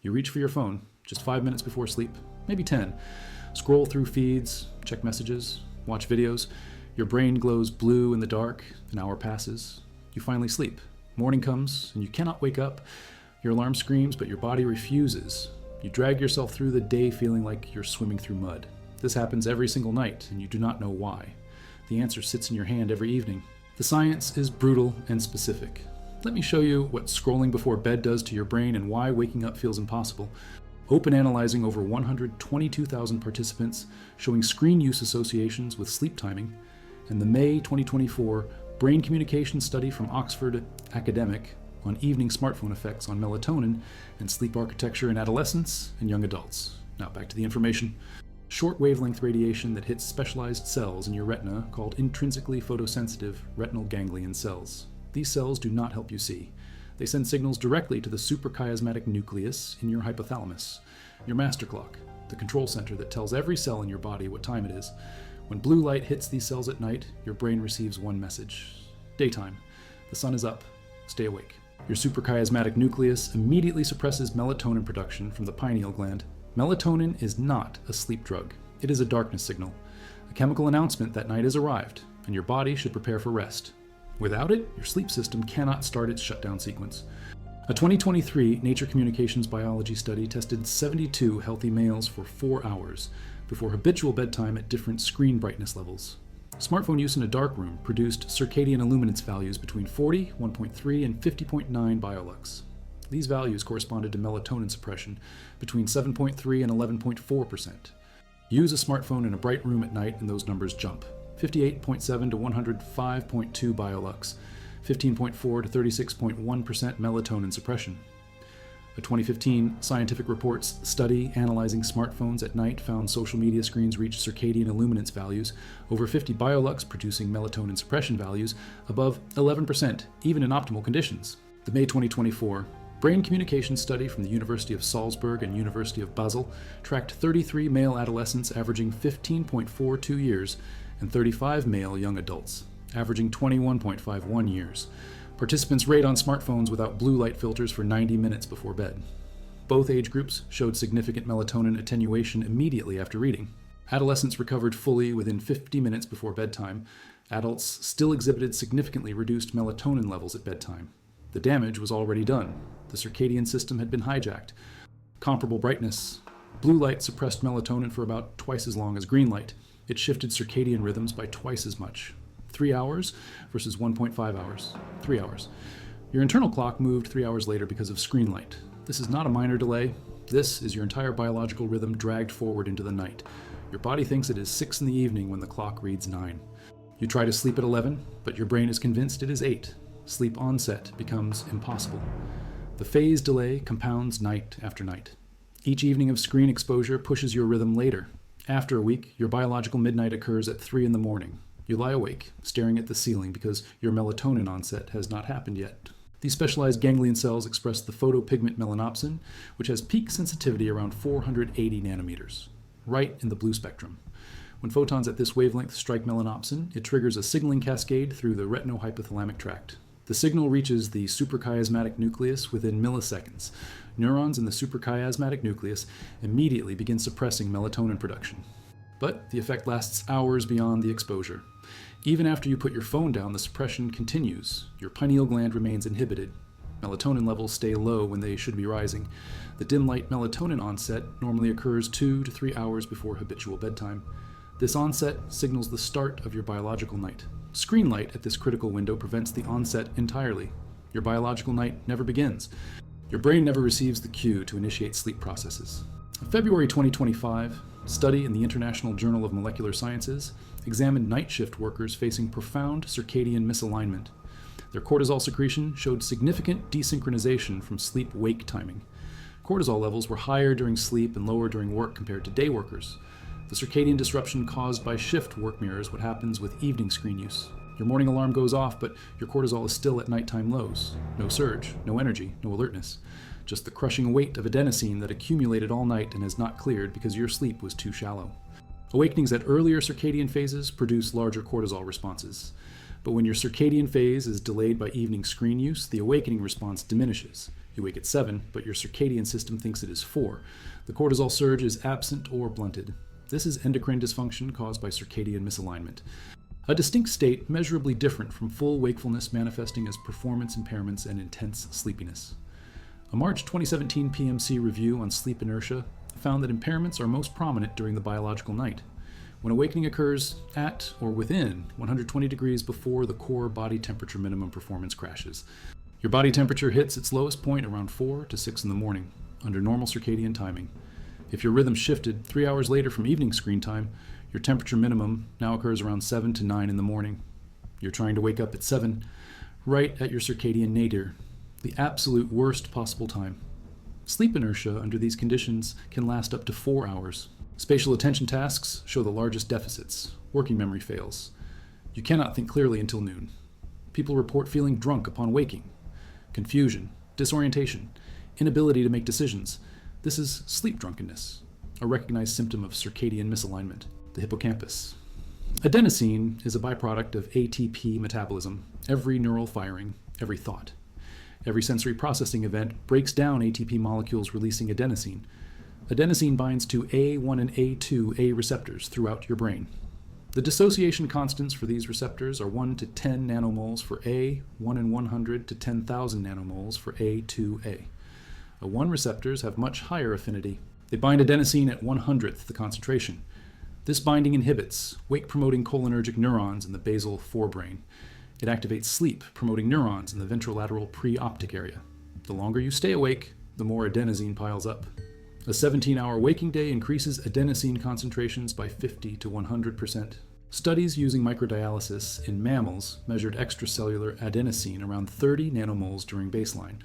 You reach for your phone just 5 minutes before sleep, maybe 10. Scroll through feeds, check messages, watch videos. Your brain glows blue in the dark. An hour passes. You finally sleep. Morning comes and you cannot wake up. Your alarm screams, but your body refuses. You drag yourself through the day feeling like you're swimming through mud. This happens every single night, and you do not know why. The answer sits in your hand every evening. The science is brutal and specific. Let me show you what scrolling before bed does to your brain and why waking up feels impossible. Open analyzing over 122,000 participants, showing screen use associations with sleep timing, and the May 2024 Brain Communication Study from Oxford Academic on evening smartphone effects on melatonin and sleep architecture in adolescents and young adults. Now back to the information. Short wavelength radiation that hits specialized cells in your retina called intrinsically photosensitive retinal ganglion cells. These cells do not help you see. They send signals directly to the suprachiasmatic nucleus in your hypothalamus, your master clock, the control center that tells every cell in your body what time it is. When blue light hits these cells at night, your brain receives one message. Daytime. The sun is up. Stay awake. Your suprachiasmatic nucleus immediately suppresses melatonin production from the pineal gland. Melatonin is not a sleep drug. It is a darkness signal, a chemical announcement that night has arrived, and your body should prepare for rest. Without it, your sleep system cannot start its shutdown sequence. A 2023 Nature Communications biology study tested 72 healthy males for 4 hours before habitual bedtime at different screen brightness levels. Smartphone use in a dark room produced circadian illuminance values between 40, 1.3, and 50.9 biolux. These values corresponded to melatonin suppression between 7.3 and 11.4%. Use a smartphone in a bright room at night and those numbers jump. 58.7 to 105.2 biolux, 15.4 to 36.1% melatonin suppression. A 2015 Scientific Reports study analyzing smartphones at night found social media screens reached circadian illuminance values over 50 biolux, producing melatonin suppression values above 11%, even in optimal conditions. The May 2024 Brain Communication Study from the University of Salzburg and University of Basel tracked 33 male adolescents averaging 15.42 years and 35 male young adults, averaging 21.51 years. Participants rate on smartphones without blue light filters for 90 minutes before bed. Both age groups showed significant melatonin attenuation immediately after reading. Adolescents recovered fully within 50 minutes before bedtime. Adults still exhibited significantly reduced melatonin levels at bedtime. The damage was already done. The circadian system had been hijacked. Comparable brightness. Blue light suppressed melatonin for about twice as long as green light. It shifted circadian rhythms by twice as much. 3 hours versus 1.5 hours. 3 hours. Your internal clock moved 3 hours later because of screen light. This is not a minor delay. This is your entire biological rhythm dragged forward into the night. Your body thinks it is 6 in the evening when the clock reads 9. You try to sleep at 11, but your brain is convinced it is 8. Sleep onset becomes impossible. The phase delay compounds night after night. Each evening of screen exposure pushes your rhythm later. After a week, your biological midnight occurs at 3 in the morning. You lie awake, staring at the ceiling because your melatonin onset has not happened yet. These specialized ganglion cells express the photopigment melanopsin, which has peak sensitivity around 480 nanometers, right in the blue spectrum. When photons at this wavelength strike melanopsin, it triggers a signaling cascade through the retinohypothalamic tract. The signal reaches the suprachiasmatic nucleus within milliseconds. Neurons in the suprachiasmatic nucleus immediately begin suppressing melatonin production. But the effect lasts hours beyond the exposure. Even after you put your phone down, the suppression continues. Your pineal gland remains inhibited. Melatonin levels stay low when they should be rising. The dim light melatonin onset normally occurs 2 to 3 hours before habitual bedtime. This onset signals the start of your biological night. Screen light at this critical window prevents the onset entirely. Your biological night never begins. Your brain never receives the cue to initiate sleep processes. A February 2025 study in the International Journal of Molecular Sciences examined night shift workers facing profound circadian misalignment. Their cortisol secretion showed significant desynchronization from sleep-wake timing. Cortisol levels were higher during sleep and lower during work compared to day workers. The circadian disruption caused by shift work mirrors what happens with evening screen use. Your morning alarm goes off, but your cortisol is still at nighttime lows. No surge, no energy, no alertness. Just the crushing weight of adenosine that accumulated all night and has not cleared because your sleep was too shallow. Awakenings at earlier circadian phases produce larger cortisol responses. But when your circadian phase is delayed by evening screen use, the awakening response diminishes. You wake at 7, but your circadian system thinks it is 4. The cortisol surge is absent or blunted. This is endocrine dysfunction caused by circadian misalignment. A distinct state measurably different from full wakefulness manifesting as performance impairments and intense sleepiness. A March 2017 PMC review on sleep inertia found that impairments are most prominent during the biological night, when awakening occurs at or within 120 degrees before the core body temperature minimum performance crashes. Your body temperature hits its lowest point around 4 to 6 in the morning, under normal circadian timing. If your rhythm shifted 3 hours later from evening screen time, your temperature minimum now occurs around 7 to 9 in the morning. You're trying to wake up at 7, right at your circadian nadir, the absolute worst possible time. Sleep inertia under these conditions can last up to 4 hours. Spatial attention tasks show the largest deficits. Working memory fails. You cannot think clearly until noon. People report feeling drunk upon waking. Confusion, disorientation, inability to make decisions. This is sleep drunkenness, a recognized symptom of circadian misalignment. The hippocampus. Adenosine is a byproduct of ATP metabolism. Every neural firing, every thought, every sensory processing event breaks down ATP molecules releasing adenosine. Adenosine binds to A1 and A2A receptors throughout your brain. The dissociation constants for these receptors are 1 to 10 nanomoles for A, 1 in 100 to 10,000 nanomoles for A2A. A1 receptors have much higher affinity. They bind adenosine at 1/100th the concentration. This binding inhibits wake-promoting cholinergic neurons in the basal forebrain. It activates sleep-promoting neurons in the ventrolateral preoptic area. The longer you stay awake, the more adenosine piles up. A 17-hour waking day increases adenosine concentrations by 50 to 100%. Studies using microdialysis in mammals measured extracellular adenosine around 30 nanomoles during baseline.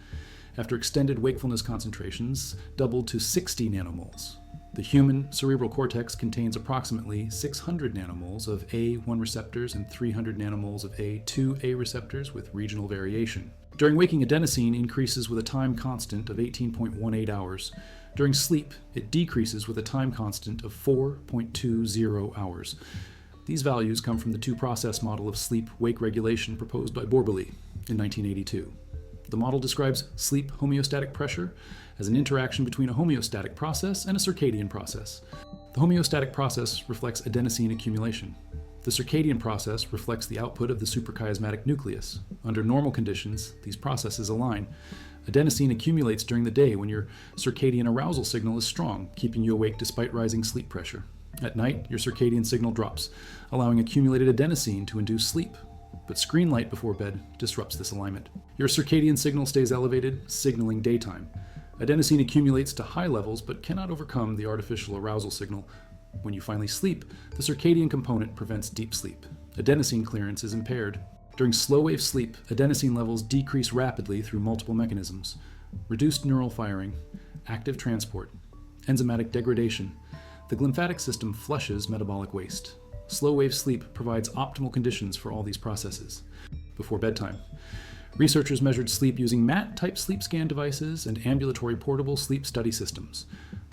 After extended wakefulness concentrations doubled to 60 nanomoles. The human cerebral cortex contains approximately 600 nanomoles of A1 receptors and 300 nanomoles of A2A receptors with regional variation. During waking, adenosine increases with a time constant of 18.18 hours. During sleep, it decreases with a time constant of 4.20 hours. These values come from the two-process model of sleep-wake regulation proposed by Borbély in 1982. The model describes sleep homeostatic pressure as an interaction between a homeostatic process and a circadian process. The homeostatic process reflects adenosine accumulation. The circadian process reflects the output of the suprachiasmatic nucleus. Under normal conditions, these processes align. Adenosine accumulates during the day when your circadian arousal signal is strong, keeping you awake despite rising sleep pressure. At night, your circadian signal drops, allowing accumulated adenosine to induce sleep. But screen light before bed disrupts this alignment. Your circadian signal stays elevated, signaling daytime. Adenosine accumulates to high levels but cannot overcome the artificial arousal signal. When you finally sleep, the circadian component prevents deep sleep. Adenosine clearance is impaired. During slow-wave sleep, adenosine levels decrease rapidly through multiple mechanisms: reduced neural firing, active transport, enzymatic degradation. The glymphatic system flushes metabolic waste. Slow-wave sleep provides optimal conditions for all these processes. Before bedtime, researchers measured sleep using MAT-type sleep scan devices and ambulatory portable sleep study systems.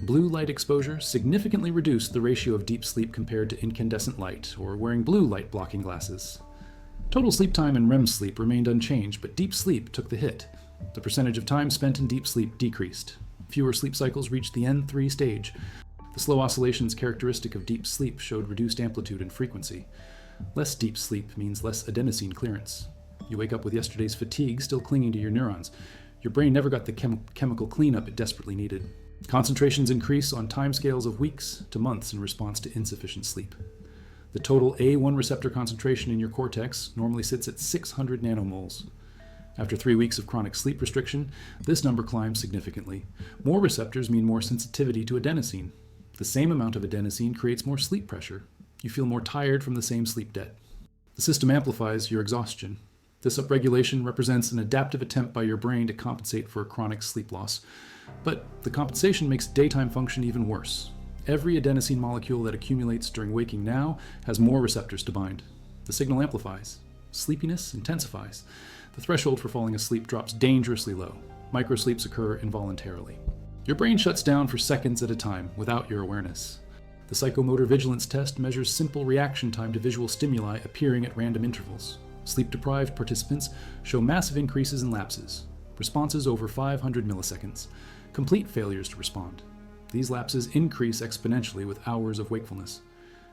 Blue light exposure significantly reduced the ratio of deep sleep compared to incandescent light or wearing blue light blocking glasses. Total sleep time and REM sleep remained unchanged, but deep sleep took the hit. The percentage of time spent in deep sleep decreased. Fewer sleep cycles reached the N3 stage. The slow oscillations characteristic of deep sleep showed reduced amplitude and frequency. Less deep sleep means less adenosine clearance. You wake up with yesterday's fatigue still clinging to your neurons. Your brain never got the chemical cleanup it desperately needed. Concentrations increase on timescales of weeks to months in response to insufficient sleep. The total A1 receptor concentration in your cortex normally sits at 600 nanomoles. After 3 weeks of chronic sleep restriction, this number climbs significantly. More receptors mean more sensitivity to adenosine. The same amount of adenosine creates more sleep pressure. You feel more tired from the same sleep debt. The system amplifies your exhaustion. This upregulation represents an adaptive attempt by your brain to compensate for chronic sleep loss. But the compensation makes daytime function even worse. Every adenosine molecule that accumulates during waking now has more receptors to bind. The signal amplifies. Sleepiness intensifies. The threshold for falling asleep drops dangerously low. Microsleeps occur involuntarily. Your brain shuts down for seconds at a time without your awareness. The psychomotor vigilance test measures simple reaction time to visual stimuli appearing at random intervals. Sleep-deprived participants show massive increases in lapses. responses over 500 milliseconds, complete failures to respond. These lapses increase exponentially with hours of wakefulness.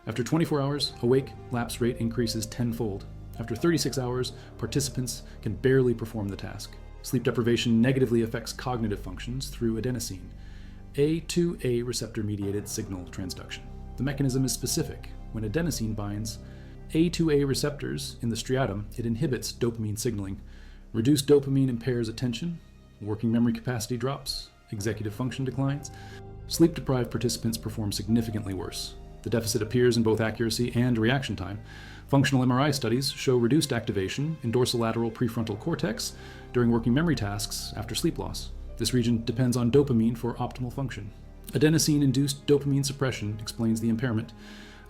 After 24 hours, awake lapse rate increases tenfold. After 36 hours, participants can barely perform the task. Sleep deprivation negatively affects cognitive functions through adenosine, A2A receptor-mediated signal transduction. The mechanism is specific. When adenosine binds A2A receptors in the striatum, it inhibits dopamine signaling. Reduced dopamine impairs attention, working memory capacity drops, executive function declines. Sleep-deprived participants perform significantly worse. The deficit appears in both accuracy and reaction time. Functional MRI studies show reduced activation in dorsolateral prefrontal cortex during working memory tasks after sleep loss. This region depends on dopamine for optimal function. Adenosine-induced dopamine suppression explains the impairment.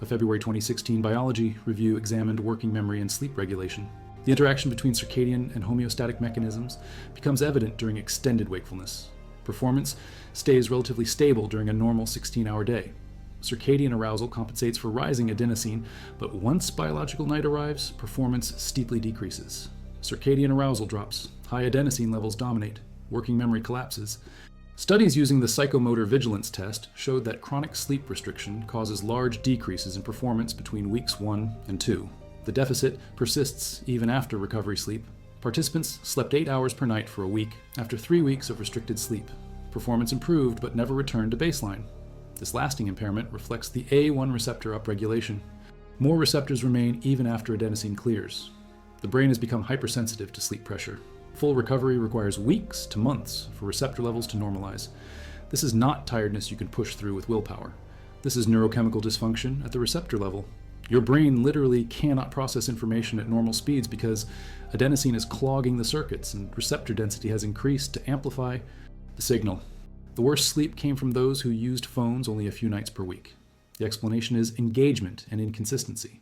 A February 2016 biology review examined working memory and sleep regulation. The interaction between circadian and homeostatic mechanisms becomes evident during extended wakefulness. Performance stays relatively stable during a normal 16-hour day. Circadian arousal compensates for rising adenosine, but once biological night arrives, performance steeply decreases. Circadian arousal drops, high adenosine levels dominate, working memory collapses. Studies using the psychomotor vigilance test showed that chronic sleep restriction causes large decreases in performance between weeks 1 and 2. The deficit persists even after recovery sleep. Participants slept 8 hours per night for a week. After 3 weeks of restricted sleep, performance improved but never returned to baseline. This lasting impairment reflects the A1 receptor upregulation. More receptors remain even after adenosine clears. The brain has become hypersensitive to sleep pressure. Full recovery requires weeks to months for receptor levels to normalize. This is not tiredness you can push through with willpower. This is neurochemical dysfunction at the receptor level. Your brain literally cannot process information at normal speeds because adenosine is clogging the circuits and receptor density has increased to amplify the signal. The worst sleep came from those who used phones only a few nights per week. The explanation is engagement and inconsistency.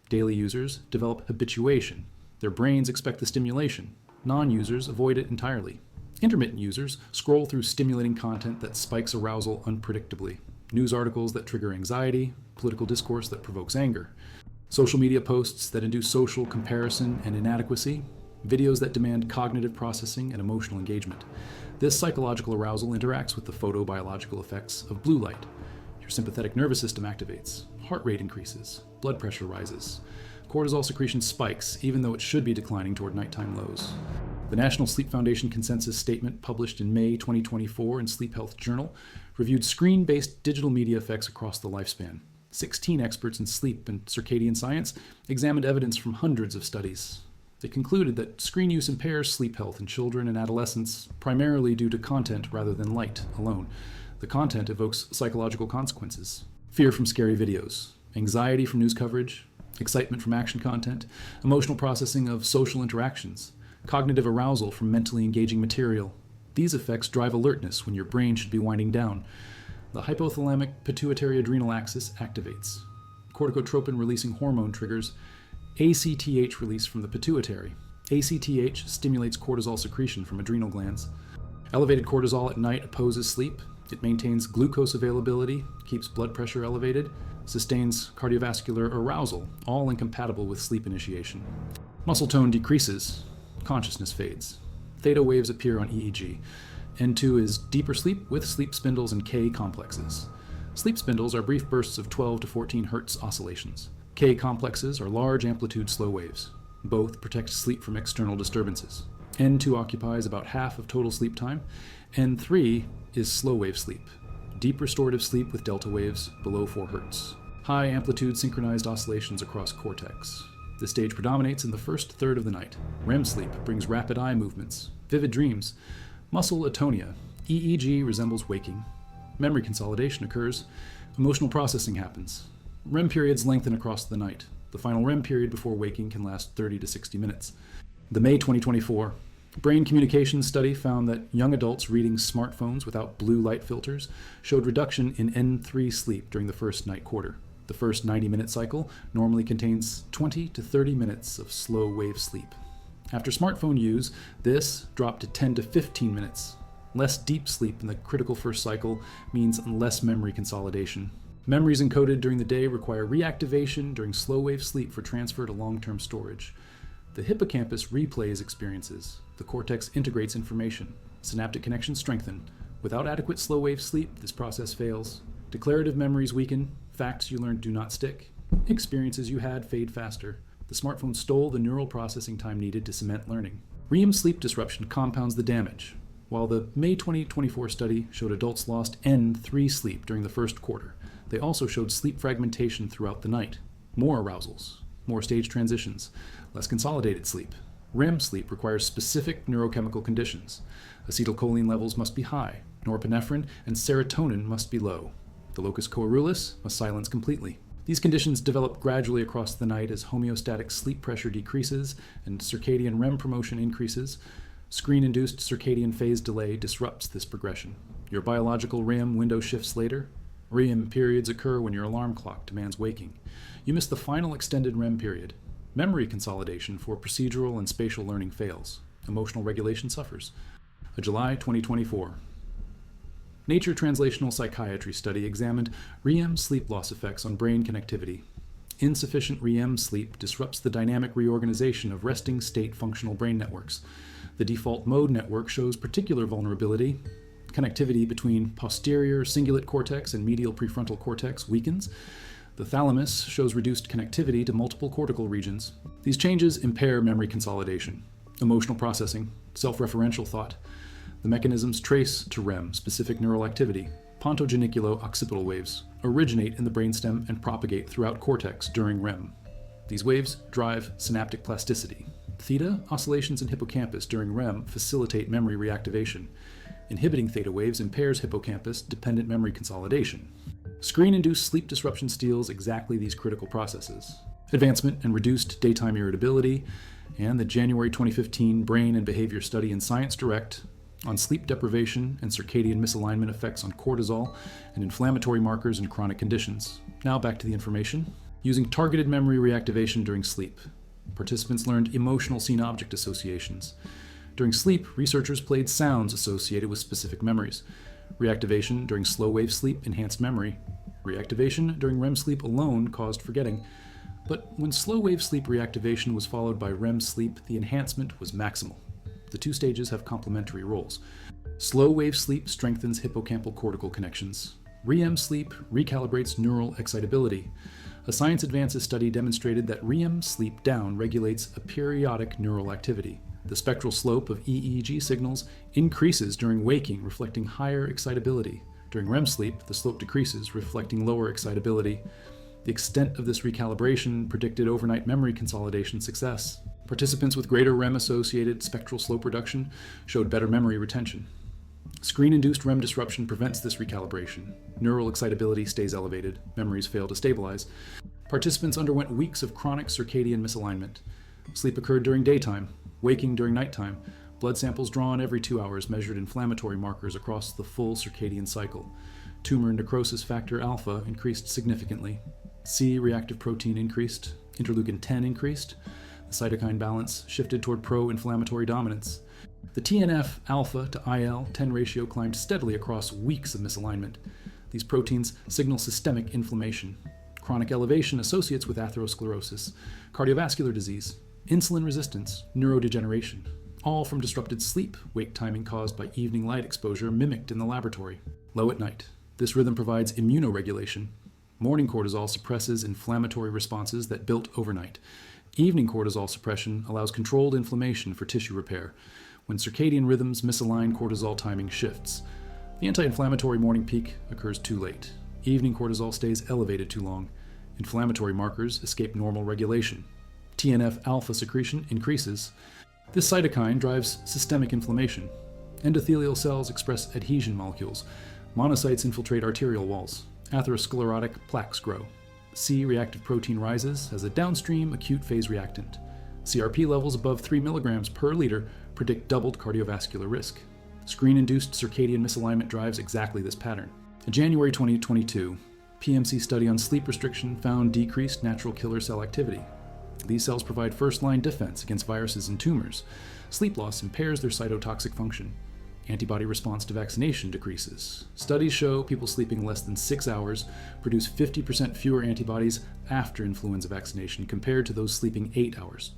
Daily users develop habituation. Their brains expect the stimulation. Non-users avoid it entirely. Intermittent users scroll through stimulating content that spikes arousal unpredictably. News articles that trigger anxiety, political discourse that provokes anger, social media posts that induce social comparison and inadequacy, videos that demand cognitive processing and emotional engagement. This psychological arousal interacts with the photobiological effects of blue light. Your sympathetic nervous system activates, heart rate increases, blood pressure rises. Cortisol secretion spikes, even though it should be declining toward nighttime lows. The National Sleep Foundation consensus statement, published in May 2024 in Sleep Health Journal, reviewed screen-based digital media effects across the lifespan. 16 experts in sleep and circadian science examined evidence from hundreds of studies. They concluded that screen use impairs sleep health in children and adolescents, primarily due to content rather than light alone. The content evokes psychological consequences: fear from scary videos, anxiety from news coverage, excitement from action content, emotional processing of social interactions, cognitive arousal from mentally engaging material. These effects drive alertness when your brain should be winding down. The hypothalamic pituitary adrenal axis activates. Corticotropin-releasing hormone triggers ACTH release from the pituitary. ACTH stimulates cortisol secretion from adrenal glands. Elevated cortisol at night opposes sleep. It maintains glucose availability, keeps blood pressure elevated, sustains cardiovascular arousal, all incompatible with sleep initiation. Muscle tone decreases. Consciousness fades. Theta waves appear on EEG. N2 is deeper sleep with sleep spindles and K complexes. Sleep spindles are brief bursts of 12 to 14 Hz oscillations. K complexes are large amplitude slow waves. Both protect sleep from external disturbances. N2 occupies about half of total sleep time. N3 is slow wave sleep, deep restorative sleep with delta waves below 4 Hz. High amplitude synchronized oscillations across cortex. This stage predominates in the first third of the night. REM sleep brings rapid eye movements, vivid dreams, muscle atonia. EEG resembles waking. Memory consolidation occurs. Emotional processing happens. REM periods lengthen across the night. The final REM period before waking can last 30 to 60 minutes. The May 2024 brain communication study found that young adults reading smartphones without blue light filters showed reduction in N3 sleep during the first night quarter. The first 90-minute cycle normally contains 20 to 30 minutes of slow wave sleep. After smartphone use, this dropped to 10 to 15 minutes. Less deep sleep in the critical first cycle means less memory consolidation. Memories encoded during the day require reactivation during slow wave sleep for transfer to long-term storage. The hippocampus replays experiences. The cortex integrates information. Synaptic connections strengthen. Without adequate slow-wave sleep, this process fails. Declarative memories weaken. Facts you learned do not stick. Experiences you had fade faster. The smartphone stole the neural processing time needed to cement learning. REM sleep disruption compounds the damage. While the May 2024 study showed adults lost N3 sleep during the first quarter, they also showed sleep fragmentation throughout the night. More arousals, more stage transitions, less consolidated sleep. REM sleep requires specific neurochemical conditions. Acetylcholine levels must be high, norepinephrine and serotonin must be low. The locus coeruleus must silence completely. These conditions develop gradually across the night as homeostatic sleep pressure decreases and circadian REM promotion increases. Screen-induced circadian phase delay disrupts this progression. Your biological REM window shifts later. REM periods occur when your alarm clock demands waking. You miss the final extended REM period. Memory consolidation for procedural and spatial learning fails. Emotional regulation suffers. A July 2024 Nature Translational Psychiatry study examined REM sleep loss effects on brain connectivity. Insufficient REM sleep disrupts the dynamic reorganization of resting state functional brain networks. The default mode network shows particular vulnerability. Connectivity between posterior cingulate cortex and medial prefrontal cortex weakens. The thalamus shows reduced connectivity to multiple cortical regions. These changes impair memory consolidation, emotional processing, self-referential thought. The mechanisms trace to REM, specific neural activity. Pontogeniculo-occipital waves originate in the brainstem and propagate throughout cortex during REM. These waves drive synaptic plasticity. Theta oscillations in hippocampus during REM facilitate memory reactivation. Inhibiting theta waves impairs hippocampus-dependent memory consolidation. Screen-induced sleep disruption steals exactly these critical processes. Advancement and reduced daytime irritability, and the January 2015 Brain and Behavior Study in Science Direct on sleep deprivation and circadian misalignment effects on cortisol and inflammatory markers in chronic conditions. Now back to the information. Using targeted memory reactivation during sleep, participants learned emotional scene-object associations. During sleep, researchers played sounds associated with specific memories. Reactivation during slow-wave sleep enhanced memory. Reactivation during REM sleep alone caused forgetting. But when slow-wave sleep reactivation was followed by REM sleep, the enhancement was maximal. The two stages have complementary roles. Slow-wave sleep strengthens hippocampal cortical connections. REM sleep recalibrates neural excitability. A Science Advances study demonstrated that REM sleep down regulates a periodic neural activity. The spectral slope of EEG signals increases during waking, reflecting higher excitability. During REM sleep, the slope decreases, reflecting lower excitability. The extent of this recalibration predicted overnight memory consolidation success. Participants with greater REM-associated spectral slope reduction showed better memory retention. Screen-induced REM disruption prevents this recalibration. Neural excitability stays elevated. Memories fail to stabilize. Participants underwent weeks of chronic circadian misalignment. Sleep occurred during daytime, waking during nighttime. Blood samples drawn every 2 hours measured inflammatory markers across the full circadian cycle. Tumor necrosis factor alpha increased significantly. C-reactive protein increased. Interleukin-10 increased. The cytokine balance shifted toward pro-inflammatory dominance. The TNF-alpha to IL-10 ratio climbed steadily across weeks of misalignment. These proteins signal systemic inflammation. Chronic elevation associates with atherosclerosis, cardiovascular disease, insulin resistance, neurodegeneration, all from disrupted sleep, wake timing caused by evening light exposure mimicked in the laboratory. Low at night. This rhythm provides immunoregulation. Morning cortisol suppresses inflammatory responses that built overnight. Evening cortisol suppression allows controlled inflammation for tissue repair. When circadian rhythms misalign, cortisol timing shifts. The anti-inflammatory morning peak occurs too late. Evening cortisol stays elevated too long. Inflammatory markers escape normal regulation. TNF-alpha secretion increases. This cytokine drives systemic inflammation. Endothelial cells express adhesion molecules. Monocytes infiltrate arterial walls. Atherosclerotic plaques grow. C-reactive protein rises as a downstream acute phase reactant. CRP levels above 3 milligrams per liter predict doubled cardiovascular risk. Screen-induced circadian misalignment drives exactly this pattern. A January 2022 PMC study on sleep restriction found decreased natural killer cell activity. These cells provide first-line defense against viruses and tumors. Sleep loss impairs their cytotoxic function. Antibody response to vaccination decreases. Studies show people sleeping less than 6 hours produce 50% fewer antibodies after influenza vaccination compared to those sleeping 8 hours.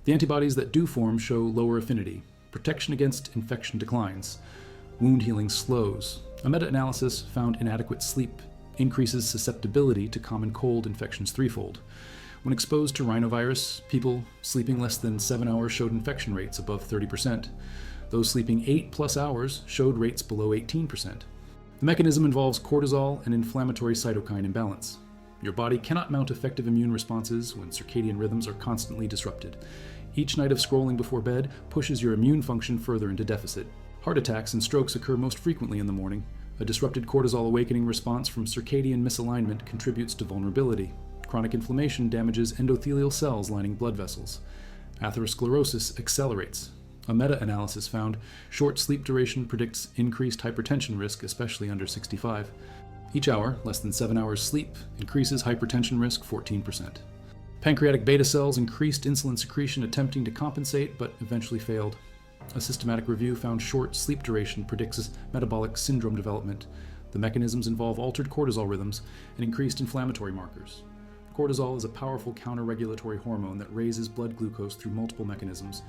The antibodies that do form show lower affinity. Protection against infection declines. Wound healing slows. A meta-analysis found inadequate sleep increases susceptibility to common cold infections threefold. When exposed to rhinovirus, people sleeping less than 7 hours showed infection rates above 30%. Those sleeping 8+ hours showed rates below 18%. The mechanism involves cortisol and inflammatory cytokine imbalance. Your body cannot mount effective immune responses when circadian rhythms are constantly disrupted. Each night of scrolling before bed pushes your immune function further into deficit. Heart attacks and strokes occur most frequently in the morning. A disrupted cortisol awakening response from circadian misalignment contributes to vulnerability. Chronic inflammation damages endothelial cells lining blood vessels. Atherosclerosis accelerates. A meta-analysis found short sleep duration predicts increased hypertension risk, especially under 65. Each hour, less than 7 hours sleep, increases hypertension risk 14%. Pancreatic beta cells increased insulin secretion attempting to compensate, but eventually failed. A systematic review found short sleep duration predicts metabolic syndrome development. The mechanisms involve altered cortisol rhythms and increased inflammatory markers. Cortisol is a powerful counter-regulatory hormone that raises blood glucose through multiple mechanisms.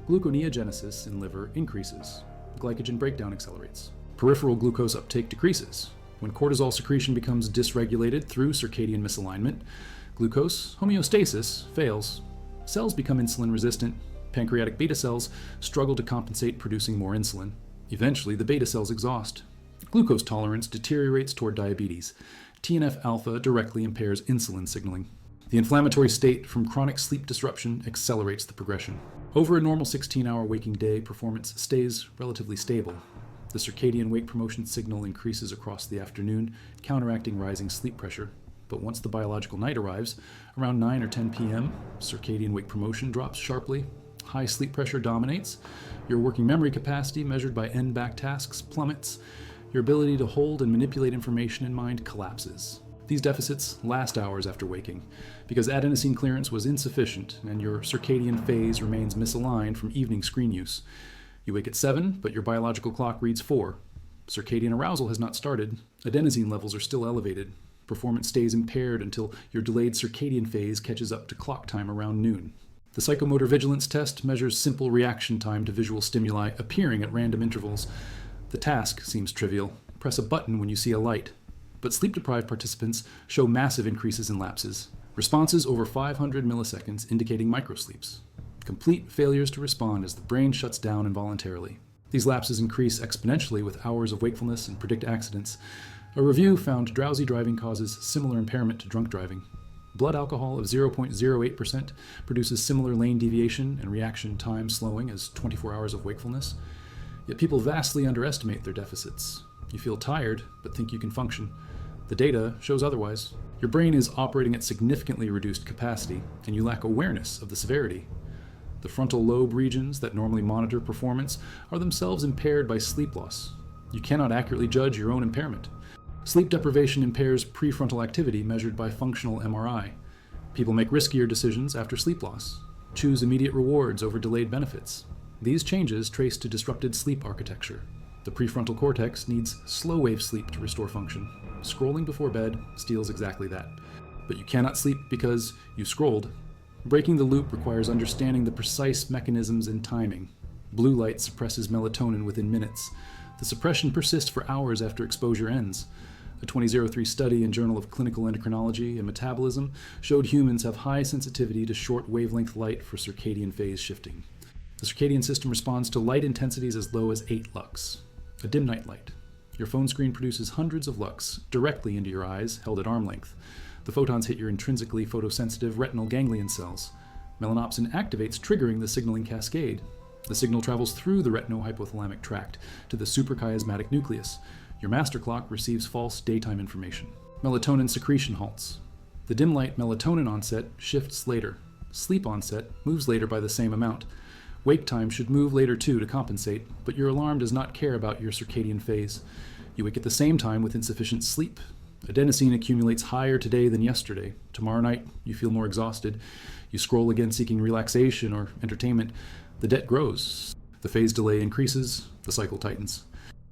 Gluconeogenesis in liver increases. Glycogen breakdown accelerates. Peripheral glucose uptake decreases. When cortisol secretion becomes dysregulated through circadian misalignment, glucose homeostasis fails. Cells become insulin resistant. Pancreatic beta cells struggle to compensate, producing more insulin. Eventually, the beta cells exhaust. Glucose tolerance deteriorates toward diabetes. TNF-alpha directly impairs insulin signaling. The inflammatory state from chronic sleep disruption accelerates the progression. Over a normal 16-hour waking day, performance stays relatively stable. The circadian wake promotion signal increases across the afternoon, counteracting rising sleep pressure. But once the biological night arrives, around 9 or 10 p.m., circadian wake promotion drops sharply. High sleep pressure dominates. Your working memory capacity, measured by n-back tasks, plummets. Your ability to hold and manipulate information in mind collapses. These deficits last hours after waking, because adenosine clearance was insufficient and your circadian phase remains misaligned from evening screen use. You wake at 7, but your biological clock reads 4. Circadian arousal has not started. Adenosine levels are still elevated. Performance stays impaired until your delayed circadian phase catches up to clock time around noon. The psychomotor vigilance test measures simple reaction time to visual stimuli appearing at random intervals. The task seems trivial. Press a button when you see a light. But sleep-deprived participants show massive increases in lapses. Responses over 500 milliseconds indicating microsleeps. Complete failures to respond as the brain shuts down involuntarily. These lapses increase exponentially with hours of wakefulness and predict accidents. A review found drowsy driving causes similar impairment to drunk driving. Blood alcohol of 0.08% produces similar lane deviation and reaction time slowing as 24 hours of wakefulness. Yet people vastly underestimate their deficits. You feel tired, but think you can function. The data shows otherwise. Your brain is operating at significantly reduced capacity, and you lack awareness of the severity. The frontal lobe regions that normally monitor performance are themselves impaired by sleep loss. You cannot accurately judge your own impairment. Sleep deprivation impairs prefrontal activity measured by functional MRI. People make riskier decisions after sleep loss, choose immediate rewards over delayed benefits. These changes trace to disrupted sleep architecture. The prefrontal cortex needs slow-wave sleep to restore function. Scrolling before bed steals exactly that. But you cannot sleep because you scrolled. Breaking the loop requires understanding the precise mechanisms and timing. Blue light suppresses melatonin within minutes. The suppression persists for hours after exposure ends. A 2003 study in Journal of Clinical Endocrinology and Metabolism showed humans have high sensitivity to short wavelength light for circadian phase shifting. The circadian system responds to light intensities as low as 8 lux. A dim night light. Your phone screen produces hundreds of lux directly into your eyes, held at arm length. The photons hit your intrinsically photosensitive retinal ganglion cells. Melanopsin activates, triggering the signaling cascade. The signal travels through the retinohypothalamic tract to the suprachiasmatic nucleus. Your master clock receives false daytime information. Melatonin secretion halts. The dim light melatonin onset shifts later. Sleep onset moves later by the same amount. Wake time should move later too to compensate, but your alarm does not care about your circadian phase. You wake at the same time with insufficient sleep. Adenosine accumulates higher today than yesterday. Tomorrow night, you feel more exhausted. You scroll again seeking relaxation or entertainment. The debt grows. The phase delay increases. The cycle tightens.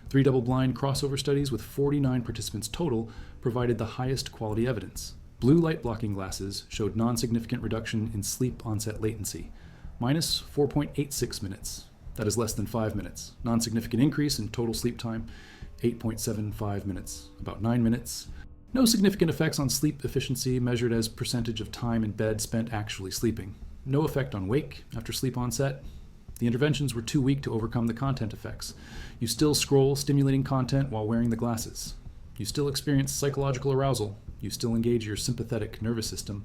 3 double-blind crossover studies with 49 participants total provided the highest quality evidence. Blue light blocking glasses showed non-significant reduction in sleep onset latency, minus 4.86 minutes. That is less than 5 minutes. Non-significant increase in total sleep time, 8.75 minutes, about 9 minutes. No significant effects on sleep efficiency measured as percentage of time in bed spent actually sleeping. No effect on wake after sleep onset. The interventions were too weak to overcome the content effects. You still scroll stimulating content while wearing the glasses. You still experience psychological arousal. You still engage your sympathetic nervous system.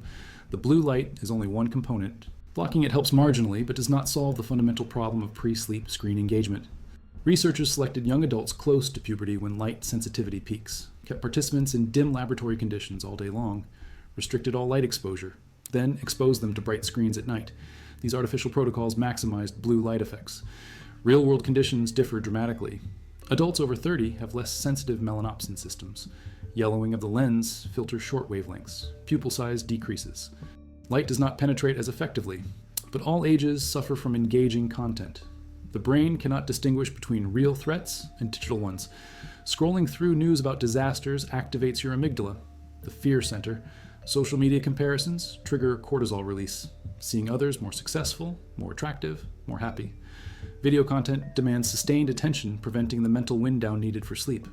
The blue light is only one component. Blocking it helps marginally, but does not solve the fundamental problem of pre-sleep screen engagement. Researchers selected young adults close to puberty when light sensitivity peaks, kept participants in dim laboratory conditions all day long, restricted all light exposure, then exposed them to bright screens at night. These artificial protocols maximized blue light effects. Real-world conditions differ dramatically. Adults over 30 have less sensitive melanopsin systems. Yellowing of the lens filters short wavelengths. Pupil size decreases. Light does not penetrate as effectively, but all ages suffer from engaging content. The brain cannot distinguish between real threats and digital ones. Scrolling through news about disasters activates your amygdala, the fear center. Social media comparisons trigger cortisol release. Seeing others more successful, more attractive, more happy. Video content demands sustained attention, preventing the mental wind down needed for sleep.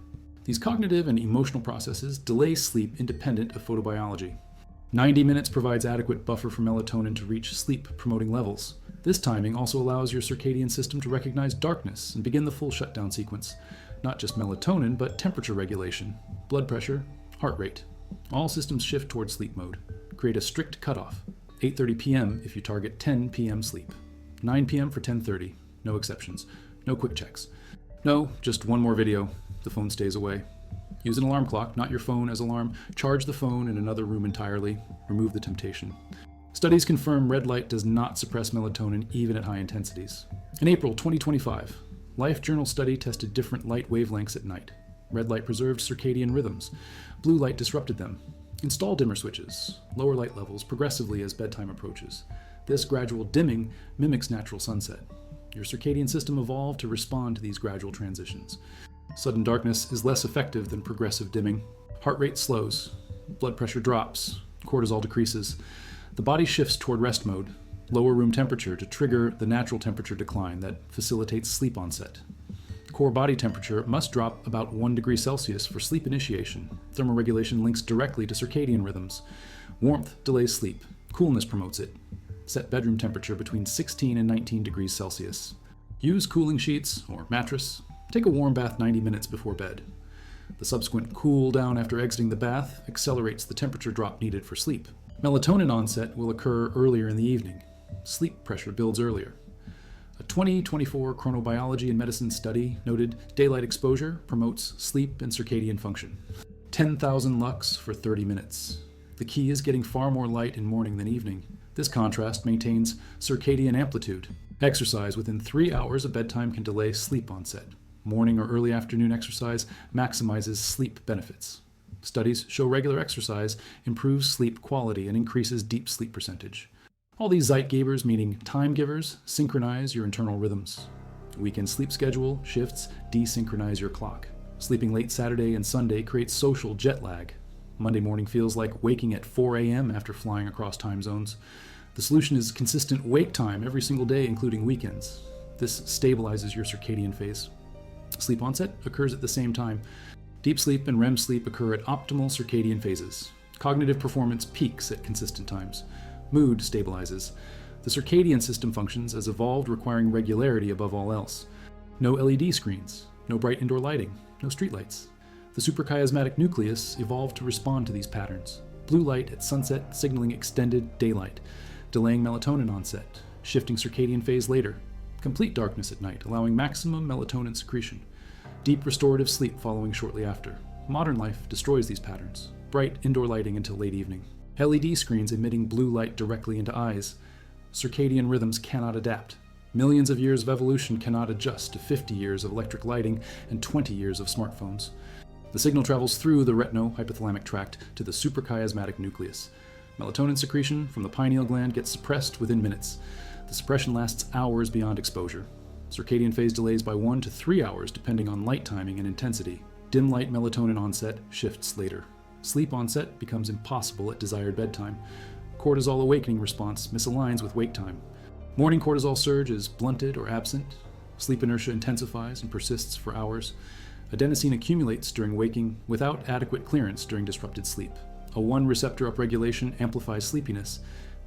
These cognitive and emotional processes delay sleep independent of photobiology. 90 minutes provides adequate buffer for melatonin to reach sleep-promoting levels. This timing also allows your circadian system to recognize darkness and begin the full shutdown sequence. Not just melatonin, but temperature regulation, blood pressure, heart rate. All systems shift towards sleep mode. Create a strict cutoff. 8:30 p.m. if you target 10 p.m. sleep. 9 p.m. for 10:30. No exceptions. No quick checks. No, just one more video. The phone stays away. Use an alarm clock, not your phone as alarm. Charge the phone in another room entirely. Remove the temptation. Studies confirm red light does not suppress melatonin even at high intensities. In April 2025, Life Journal study tested different light wavelengths at night. Red light preserved circadian rhythms. Blue light disrupted them. Install dimmer switches, lower light levels progressively as bedtime approaches. This gradual dimming mimics natural sunset. Your circadian system evolved to respond to these gradual transitions. Sudden darkness is less effective than progressive dimming. Heart rate slows, blood pressure drops, cortisol decreases. The body shifts toward rest mode, lower room temperature to trigger the natural temperature decline that facilitates sleep onset. Core body temperature must drop about 1 degree Celsius for sleep initiation. Thermoregulation links directly to circadian rhythms. Warmth delays sleep. Coolness promotes it. Set bedroom temperature between 16 and 19 degrees Celsius. Use cooling sheets or mattress. Take a warm bath 90 minutes before bed. The subsequent cool down after exiting the bath accelerates the temperature drop needed for sleep. Melatonin onset will occur earlier in the evening. Sleep pressure builds earlier. A 2024 chronobiology and medicine study noted daylight exposure promotes sleep and circadian function. 10,000 lux for 30 minutes. The key is getting far more light in morning than evening. This contrast maintains circadian amplitude. Exercise within 3 hours of bedtime can delay sleep onset. Morning or early afternoon exercise maximizes sleep benefits. Studies show regular exercise improves sleep quality and increases deep sleep percentage. All these Zeitgebers, meaning time givers, synchronize your internal rhythms. Weekend sleep schedule shifts desynchronize your clock. Sleeping late Saturday and Sunday creates social jet lag. Monday morning feels like waking at 4 a.m. after flying across time zones. The solution is consistent wake time every single day, including weekends. This stabilizes your circadian phase. Sleep onset occurs at the same time. Deep sleep and REM sleep occur at optimal circadian phases. Cognitive performance peaks at consistent times. Mood stabilizes. The circadian system functions as evolved, requiring regularity above all else. No LED screens, no bright indoor lighting, no streetlights. The suprachiasmatic nucleus evolved to respond to these patterns. Blue light at sunset signaling extended daylight, delaying melatonin onset, shifting circadian phase later. Complete darkness at night, allowing maximum melatonin secretion. Deep restorative sleep following shortly after. Modern life destroys these patterns. Bright indoor lighting until late evening. LED screens emitting blue light directly into eyes. Circadian rhythms cannot adapt. Millions of years of evolution cannot adjust to 50 years of electric lighting and 20 years of smartphones. The signal travels through the retino-hypothalamic tract to the suprachiasmatic nucleus. Melatonin secretion from the pineal gland gets suppressed within minutes. The suppression lasts hours beyond exposure. Circadian phase delays by 1 to 3 hours depending on light timing and intensity. Dim light melatonin onset shifts later. Sleep onset becomes impossible at desired bedtime. Cortisol awakening response misaligns with wake time. Morning cortisol surge is blunted or absent. Sleep inertia intensifies and persists for hours. Adenosine accumulates during waking without adequate clearance during disrupted sleep. A 1 receptor upregulation amplifies sleepiness.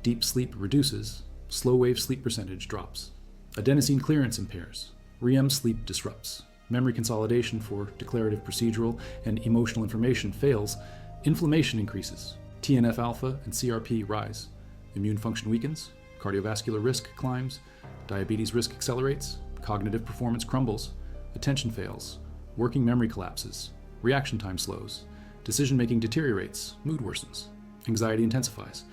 Deep sleep reduces. Slow-wave sleep percentage drops. Adenosine clearance impairs. REM sleep disrupts. Memory consolidation for declarative, procedural, and emotional information fails. Inflammation increases. TNF-alpha and CRP rise. Immune function weakens. Cardiovascular risk climbs. Diabetes risk accelerates. Cognitive performance crumbles. Attention fails. Working memory collapses. Reaction time slows. Decision-making deteriorates. Mood worsens. Anxiety intensifies.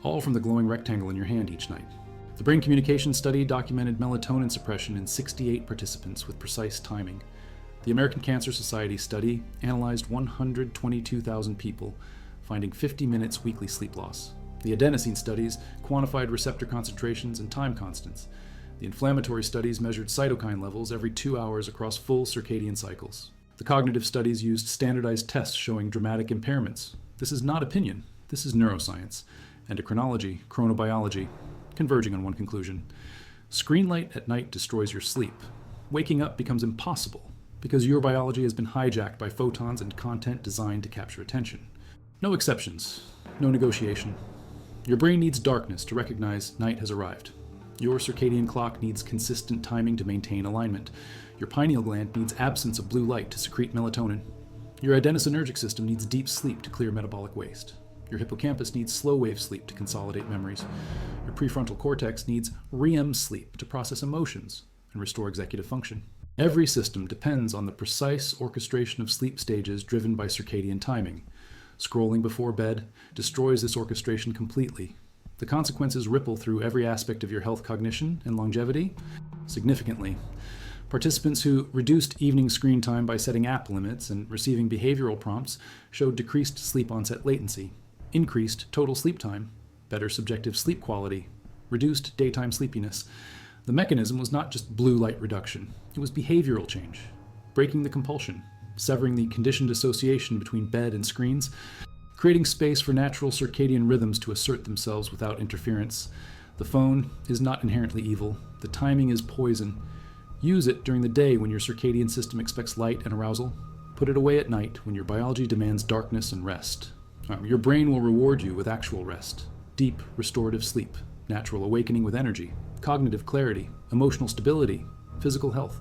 All from the glowing rectangle in your hand each night. The brain communication study documented melatonin suppression in 68 participants with precise timing. The American Cancer Society study analyzed 122,000 people, finding 50 minutes weekly sleep loss. The adenosine studies quantified receptor concentrations and time constants. The inflammatory studies measured cytokine levels every 2 hours across full circadian cycles. The cognitive studies used standardized tests showing dramatic impairments. This is not opinion. This is neuroscience, endocrinology, chronobiology, converging on one conclusion. Screen light at night destroys your sleep. Waking up becomes impossible because your biology has been hijacked by photons and content designed to capture attention. No exceptions, no negotiation. Your brain needs darkness to recognize night has arrived. Your circadian clock needs consistent timing to maintain alignment. Your pineal gland needs absence of blue light to secrete melatonin. Your adenosinergic system needs deep sleep to clear metabolic waste. Your hippocampus needs slow-wave sleep to consolidate memories. Your prefrontal cortex needs REM sleep to process emotions and restore executive function. Every system depends on the precise orchestration of sleep stages driven by circadian timing. Scrolling before bed destroys this orchestration completely. The consequences ripple through every aspect of your health, cognition, and longevity significantly. Participants who reduced evening screen time by setting app limits and receiving behavioral prompts showed decreased sleep onset latency, increased total sleep time, better subjective sleep quality, reduced daytime sleepiness. The mechanism was not just blue light reduction, it was behavioral change, breaking the compulsion, severing the conditioned association between bed and screens, creating space for natural circadian rhythms to assert themselves without interference. The phone is not inherently evil. The timing is poison. Use it during the day when your circadian system expects light and arousal. Put it away at night when your biology demands darkness and rest. Your brain will reward you with actual rest, deep restorative sleep, natural awakening with energy, cognitive clarity, emotional stability, physical health,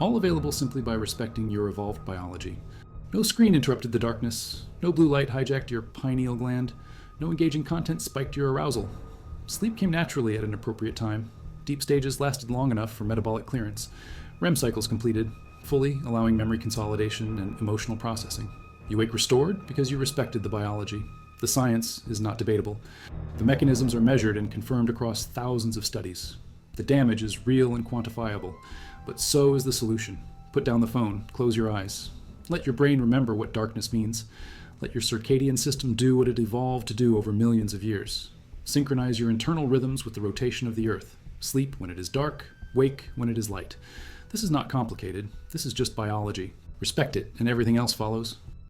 all available simply by respecting your evolved biology. No screen interrupted the darkness, no blue light hijacked your pineal gland, no engaging content spiked your arousal. Sleep came naturally at an appropriate time. Deep stages lasted long enough for metabolic clearance. REM cycles completed, fully allowing memory consolidation and emotional processing. You wake restored because you respected the biology. The science is not debatable. The mechanisms are measured and confirmed across thousands of studies. The damage is real and quantifiable, but so is the solution. Put down the phone, close your eyes. Let your brain remember what darkness means. Let your circadian system do what it evolved to do over millions of years. Synchronize your internal rhythms with the rotation of the earth. Sleep when it is dark, wake when it is light. This is not complicated. This is just biology. Respect it, and everything else follows.